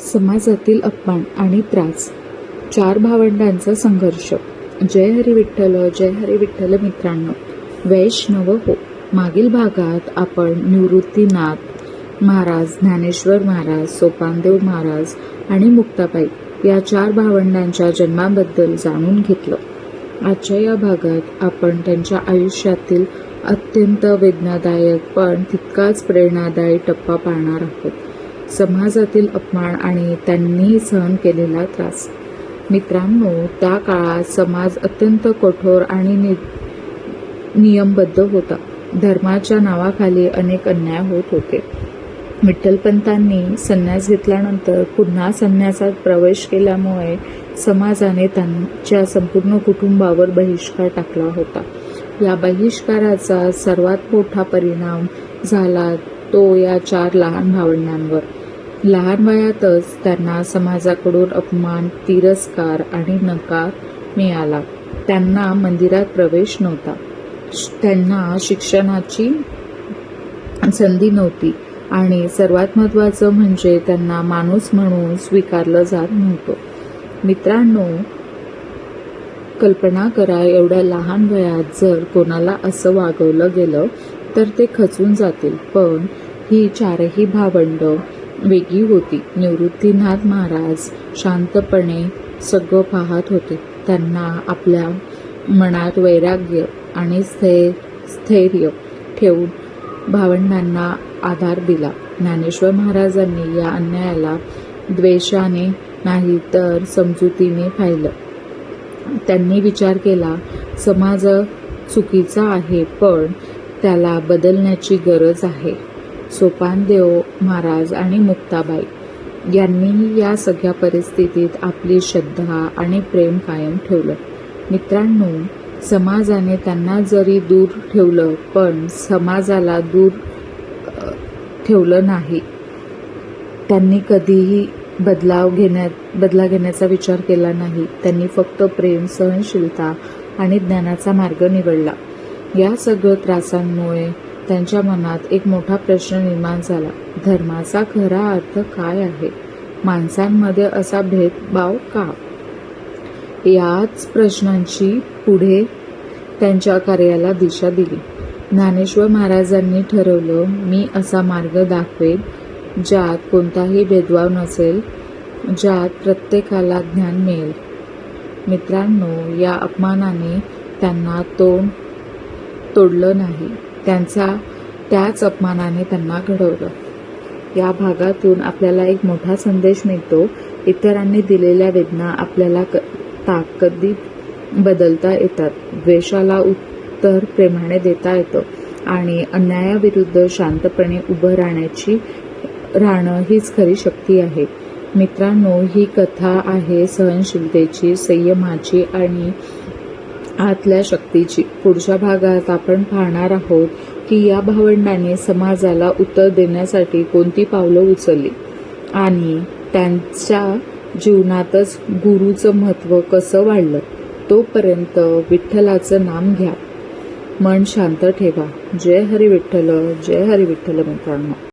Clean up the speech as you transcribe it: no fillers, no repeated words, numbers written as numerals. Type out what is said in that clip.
समाजातील अपमान आणि त्रास. चार भावंडांचा संघर्ष. जय हरी विठ्ठल मित्रांनो, वैष्णव हो. मागील भागात आपण निवृत्तीनाथ महाराज, ज्ञानेश्वर महाराज, सोपानदेव महाराज आणि मुक्ताबाई या चार भावंडांच्या जन्माबद्दल जाणून घेतलं. आजच्या या भागात आपण त्यांच्या आयुष्यातील अत्यंत वेदनादायक पण तितकाच प्रेरणादायी टप्पा पाहणार आहोत. समाजातील अपमान आणि त्यांनी सहन केलेला त्रास. मित्रांनो, त्या काळात समाज अत्यंत कठोर आणि नियमबद्ध होता. धर्माच्या नावाखाली अनेक अन्याय होत होते. विठ्ठलपंतांनी संन्यास घेतल्यानंतर पुन्हा संन्यासात प्रवेश केल्यामुळे समाजाने त्यांच्या संपूर्ण कुटुंबावर बहिष्कार टाकला होता. या बहिष्काराचा सर्वात मोठा परिणाम झाला तो या चार लहान भावंडांवर. लहान वयातच त्यांना समाजाकडून अपमान, तिरस्कार आणि नकार मिळाला. त्यांना मंदिरात प्रवेश नव्हता. त्यांना शिक्षणाची संधी नव्हती आणि सर्वात महत्त्वाचं म्हणजे त्यांना माणूस म्हणून स्वीकारलं जात नव्हतं. मित्रांनो, कल्पना करा, एवढ्या लहान वयात जर कोणाला असं वागवलं गेलं तर ते खचून जातील. पण ही चारही भावंड वेगळी होती. निवृत्तीनाथ महाराज शांतपणे सगळं पाहत होते. त्यांना आपल्या मनात वैराग्य आणि स्थैर्य ठेवून भावंडांना आधार दिला. ज्ञानेश्वर महाराजांनी या अन्यायाला द्वेषाने नाही तर समजुतीने पाहिलं. त्यांनी विचार केला, समाज चुकीचा आहे पण त्याला बदलण्याची गरज आहे. सोपानदेव महाराज आणि मुक्ताबाई यांनी या सगळ्या परिस्थितीत आपली श्रद्धा आणि प्रेम कायम ठेवलं. मित्रांनो, समाजाने त्यांना जरी दूर ठेवलं पण समाजाला दूर ठेवलं नाही. त्यांनी कधीही बदला घेण्याचा विचार केला नाही. त्यांनी फक्त प्रेम, सहनशीलता आणि ज्ञानाचा मार्ग निवडला. या सगळ्या त्रासांमुळे त्यांच्या मनात एक मोठा प्रश्न निर्माण झाला. धर्माचा खरा अर्थ काय आहे? माणसांमध्ये असा भेदभाव का? याच प्रश्नांची पुढे त्यांच्या कार्याला दिशा दिली. ज्ञानेश्वर महाराजांनी ठरवलं, मी असा मार्ग दाखवेन ज्यात कोणताही भेदभाव नसेल, ज्यात प्रत्येकाला ज्ञान मिळेल. मित्रांनो, या अपमानाने त्यांना तोंड तोडलं नाही. त्याच अपमानाने त्यांना घडवलं. या भागातून आपल्याला एक मोठा संदेश मिळतो. इतरांनी दिलेल्या वेदना आपल्याला ताकदीत बदलता येतात. द्वेषाला उत्तर प्रेमाने देता येतं आणि अन्यायाविरुद्ध शांतपणे उभं राहणं हीच खरी शक्ती आहे. मित्रांनो, ही कथा आहे सहनशीलतेची, संयमाची आणि आतल्या शक्तीची. पुढच्या भागात आपण पाहणार आहोत की या भावंडांनी समाजाला उत्तर देण्यासाठी कोणती पावलं उचलली आणि त्यांच्या जीवनातच गुरुचं महत्त्व कसं वाढलं. तोपर्यंत विठ्ठलाचं नाम घ्या, मन शांत ठेवा. जय हरी विठ्ठल मित्रांनो.